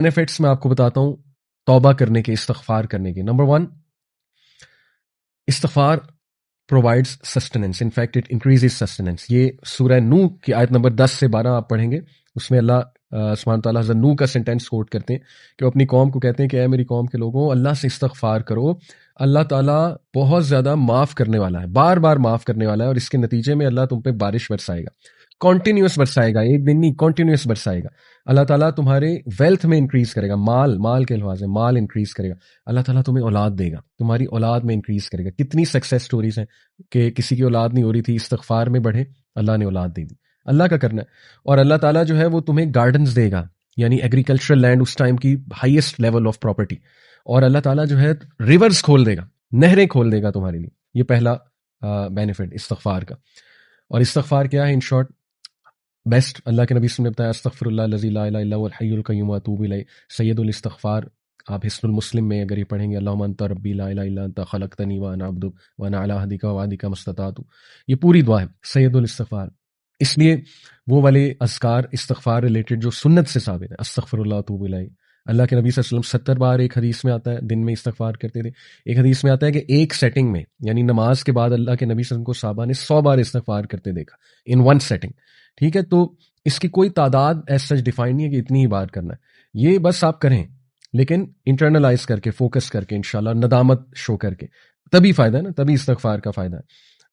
Benefits میں آپ کو بتاتا ہوں توبہ کرنے کے، استغفار کرنے کے. نمبر 1، استغفار provides sustenance. In fact, it increases sustenance. یہ سورہ نوح کی آیت نمبر 10 سے 12 آپ پڑھیں گے، اس میں اللہ سبحانہ تعالیٰ حضرت نوح کا سینٹینس کوٹ کرتے ہیں کہ وہ اپنی قوم کو کہتے ہیں کہ اے میری قوم کے لوگوں، اللہ سے استغفار کرو، اللہ تعالیٰ بہت زیادہ معاف کرنے والا ہے، بار بار معاف کرنے والا ہے، اور اس کے نتیجے میں اللہ تم پہ بارش برسائے گا، کنٹینیوس برسائے گا، ایک دن نہیں، کنٹینیوس برسائے گا. اللہ تعالیٰ تمہارے ویلتھ میں انکریز کرے گا، مال کے الفاظ ہے، مال انکریز کرے گا. اللہ تعالیٰ تمہیں اولاد دے گا، تمہاری اولاد میں انکریز کرے گا. کتنی سکسیس سٹوریز ہیں کہ کسی کی اولاد نہیں ہو رہی تھی، استغفار میں بڑھے، اللہ نے اولاد دے دی. اللہ کا کرنا ہے. اور اللہ تعالیٰ جو ہے وہ تمہیں گارڈنز دے گا، یعنی ایگریکلچرل لینڈ اس ٹائم کی ہائیسٹ لیول آف پراپرٹی. اور اللہ تعالیٰ جو ہے ریورز کھول دے گا، نہریں کھول دے گا تمہارے لیے. یہ پہلا بینیفٹ استغفار کا. اور استغفار کیا ہے ان شارٹ؟ بیسٹ اللہ کے نبی صلی اللہ علیہ وسلم نے بتایا استغفر اللہ الذی لا الہ الا هو الحی القیوم واتوب الیہ. سید الاستغفار آپ حسن المسلم میں اگر یہ پڑھیں گے، اللہم انت ربی لا الہ الا انت خلقتنی وانا عبدک وانا علی عہدک ووعدک ما استطعت. یہ پوری دعا ہے سید الاستغفار. اس لیے وہ والے اذکار استغفار ریلیٹڈ جو سنت سے ثابت ہے، استغفر اللہ واتوب الیہ. اللہ کے نبی صلی اللہ علیہ وسلم 70 بار ایک حدیث میں آتا ہے دن میں استغفار کرتے تھے. ایک حدیث میں آتا ہے کہ ایک سیٹنگ میں، یعنی نماز کے بعد اللہ کے نبی صلی اللہ علیہ وسلم کو صحابہ نے 100 بار استغفار کرتے دیکھا ان ون سیٹنگ. ٹھیک ہے، تو اس کی کوئی تعداد ایز سچ ڈیفائن نہیں ہے کہ اتنی ہی بار کرنا ہے. یہ بس آپ کریں، لیکن انٹرنلائز کر کے، فوکس کر کے، انشاءاللہ ندامت شو کر کے، تبھی فائدہ ہے نا، تبھی استغفار کا فائدہ ہے.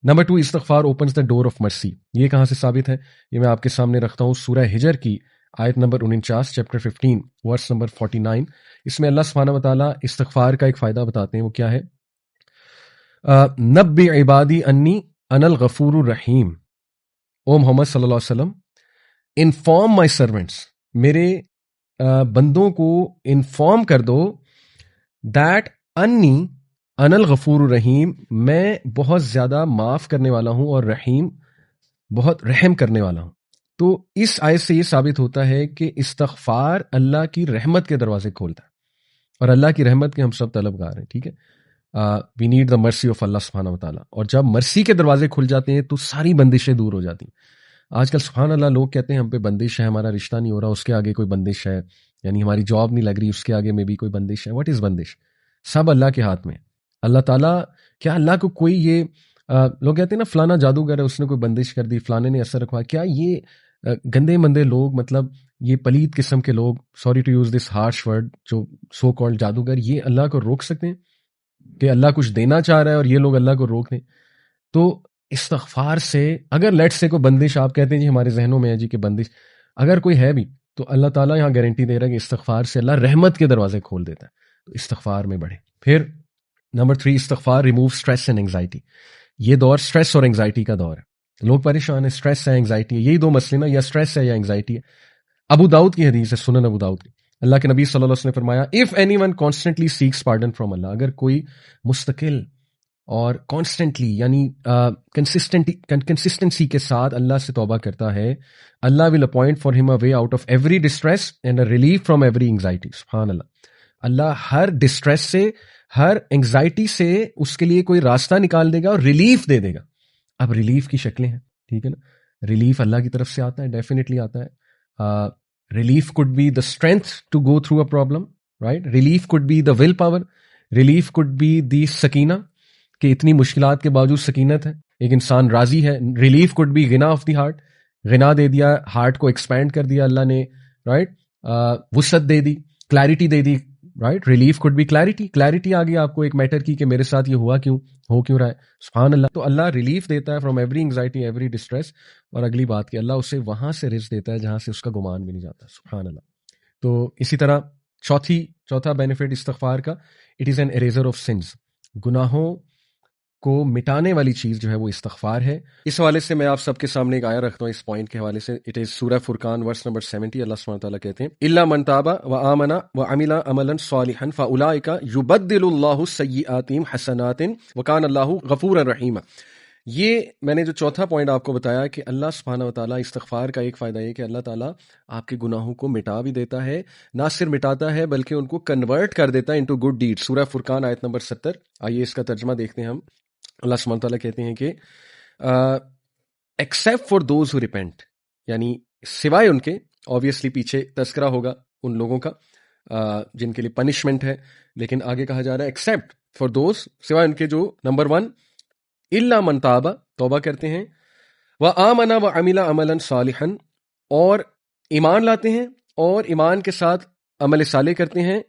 نمبر 2، استغفار اوپنز دا ڈور آف مرسی. یہ کہاں سے ثابت ہے؟ یہ میں آپ کے سامنے رکھتا ہوں سورہ ہجر کی آیت نمبر 49، چیپٹر 15 ورس نمبر 49. اس میں اللہ سبحانہ و تعالیٰ استغفار کا ایک فائدہ بتاتے ہیں. وہ کیا ہے؟ نبی عبادی انی انا الغفور الرحیم. او محمد صلی اللہ علیہ وسلم، انفارم مائی سرونٹس، میرے بندوں کو انفارم کر دو، دیٹ انی انا الغفور الرحیم، میں بہت زیادہ معاف کرنے والا ہوں، اور رحیم، بہت رحم کرنے والا ہوں. تو اس آیت سے یہ ثابت ہوتا ہے کہ استغفار اللہ کی رحمت کے دروازے کھولتا ہے، اور اللہ کی رحمت کے ہم سب طلبگار ہیں. ٹھیک ہے، we need the mercy of اللہ سبحانہ و تعالیٰ. اور جب مرسی کے دروازے کھل جاتے ہیں تو ساری بندشیں دور ہو جاتی ہیں. آج کل سبحان اللہ لوگ کہتے ہیں ہم پہ بندش ہے، ہمارا رشتہ نہیں ہو رہا، اس کے آگے کوئی بندش ہے، یعنی ہماری جاب نہیں لگ رہی، اس کے آگے میں بھی کوئی بندش ہے. واٹ از بندش؟ سب اللہ کے ہاتھ میں. اللہ تعالیٰ، کیا اللہ کو کوئی یہ لوگ کہتے ہیں نا فلانا جادوگر ہے، اس نے کوئی بندش کر دی، فلانے نے اثر رکھوا، کیا یہ گندے مندے لوگ، مطلب یہ پلید قسم کے لوگ، sorry to use this harsh word, جو سو کالڈ جادوگر، یہ اللہ کو روک سکتے ہیں کہ اللہ کچھ دینا چاہ رہا ہے اور یہ لوگ اللہ کو روک دیں؟ تو استغفار سے اگر لیٹ سے کوئی بندش، آپ کہتے ہیں جی ہمارے ذہنوں میں ہے جی کہ بندش، اگر کوئی ہے بھی تو اللہ تعالیٰ یہاں گارنٹی دے رہا ہے کہ استغفار سے اللہ رحمت کے دروازے کھول دیتا ہے. تو استغفار میں بڑھے. پھر نمبر 3، استغفار ریموو اسٹریس اینڈ انگزائٹی. یہ دور اسٹریس اور انگزائٹی کا دور ہے، لوگ پریشان ہیں، اسٹریس ہے، انگزائٹی ہے، یہی دو مسئلے نا، یا اسٹریس ہے یا انگزائٹی ہے. ابو داؤد کی حدیث ہے، سنن ابو داؤد کی. اللہ کے نبی صلی اللہ علیہ وسلم نے فرمایا if any one constantly seeks pardon from Allah, اگر کوئی مستقل اور کانسٹنٹلی، یعنی کنسسٹنسی کے ساتھ اللہ سے توبہ کرتا ہے، اللہ ول appoint for him a way out of every distress and a relief from every anxiety. سبحان اللہ. اللہ ہر ڈسٹریس سے، ہر انگزائٹی سے اس کے لیے کوئی راستہ نکال دے گا اور ریلیف دے دے گا. اب ریلیف کی شکلیں ہیں، ٹھیک ہے نا. ریلیف اللہ کی طرف سے آتا ہے، ڈیفینیٹلی آتا ہے. Relief could be the strength to go through a problem, right? Relief could be the willpower. Relief could be the Sakina, کہ اتنی مشکلات کے باوجود سکینت ہے، ایک انسان راضی ہے. ریلیف could be غنا آف دی ہارٹ، غنا دے دیا، ہارٹ کو ایکسپینڈ کر دیا اللہ نے، رائٹ. وسعت دے دی، کلیرٹی دے دی، right. Relief could be clarity, clarity آ گئی آپ کو ایک میٹر کی کہ میرے ساتھ یہ ہوا کیوں، ہو کیوں رہا ہے. سبحان اللہ. تو اللہ ریلیف دیتا ہے from every anxiety, every distress. اور اگلی بات کہ اللہ اسے وہاں سے رزق دیتا ہے جہاں سے اس کا گمان بھی نہیں جاتا. سبحان اللہ. تو اسی طرح چوتھا بینیفٹ استغفار کا، it is an eraser of sins. گناہوں کو مٹانے والی چیز جو ہے وہ استغفار ہے. اس حوالے سے میں آپ سب کے سامنے ایک آیا رکھتا ہوں اس پوائنٹ کے حوالے سے. اٹ از سورہ فرقان ورس نمبر 70. اللہ سبحانہ تعالیٰ کہتے ہیں الا من تاب وآمن وعمل عملا صالحا فاولئک یبدل اللہ سیئاتہم حسنات وکان اللہ غفورا رحیما. یہ میں نے جو چوتھا پوائنٹ آپ کو بتایا کہ اللہ سبحانہ و تعالیٰ استغفار کا ایک فائدہ یہ کہ اللہ تعالیٰ آپ کے گناہوں کو مٹا بھی دیتا ہے، نہ صرف مٹاتا ہے بلکہ ان کو کنورٹ کر دیتا ہے انٹو گڈ ڈیڈ. سورہ فرقان آیت نمبر 70. آئیے اس کا ترجمہ دیکھتے ہیں ہم. اللہ سبحانہ تعالیٰ کہتے ہیں کہ except for those who repent, یعنی سوائے ان کے، آبویسلی پیچھے تذکرہ ہوگا ان لوگوں کا جن کے لیے پنشمنٹ ہے. لیکن آگے کہا جا رہا ہے ایکسیپٹ فار دوز، سوائے ان کے جو نمبر 1 الا من تاب، توبہ کرتے ہیں، وآمن وعمل عملا صالحا، اور ایمان لاتے ہیں اور ایمان کے ساتھ عمل صالح کرتے ہیں.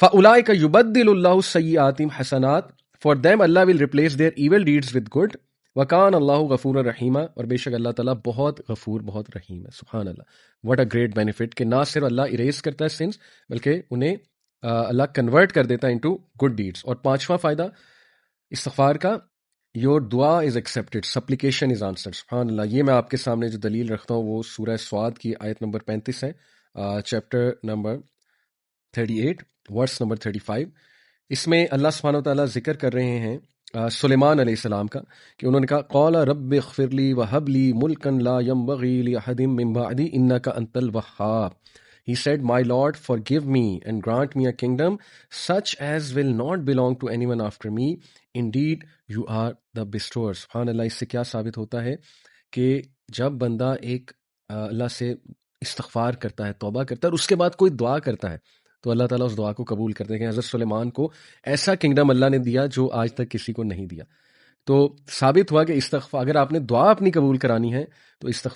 فاولئک یبدل اللہ السیئات حسنات، for them Allah will replace their evil deeds with good. وَكَانَ اللَّهُ غَفُورًا رَحِيمًا، اور بے شک اللہ تعالیٰ بہت غفور بہت رحیم ہے. سبحان اللہ، what a great benefit کہ نہ صرف اللہ اریز کرتا ہے سنس، بلکہ انہیں اللہ کنورٹ کر دیتا ہے انٹو گڈ ڈیڈس. اور 5واں فائدہ استغفار کا، your دعا is accepted, supplication is answered. سبحان اللہ. یہ میں آپ کے سامنے جو دلیل رکھتا ہوں وہ سورہ سواد کی آیت نمبر 35 ہے، چیپٹر نمبر 38 ورس نمبر 35. اس میں اللہ سبحانہ وتعالیٰ ذکر کر رہے ہیں سلیمان علیہ السلام کا، کہ انہوں نے کہا قال رب اغفر لی وہب لی ملکا لا ينبغی لأحد من بعدی انک انت الوہاب. He said, My Lord, forgive me and grant me a kingdom such as will not belong to anyone after me. Indeed, you are the bestower. سبحان اللہ. اس سے کیا ثابت ہوتا ہے کہ جب بندہ ایک اللہ سے استغفار کرتا ہے، توبہ کرتا ہے، اور اس کے بعد کوئی دعا کرتا ہے تو اللہ تعالیٰ اس دعا کو قبول کرتے ہیں. کہ حضرت سلیمان کو ایسا کنگڈم اللہ نے دیا جو آج تک کسی کو نہیں دیا. تو ثابت ہوا کہ اگر آپ نے دعا اپنی قبول کرانی ہے تو استغفار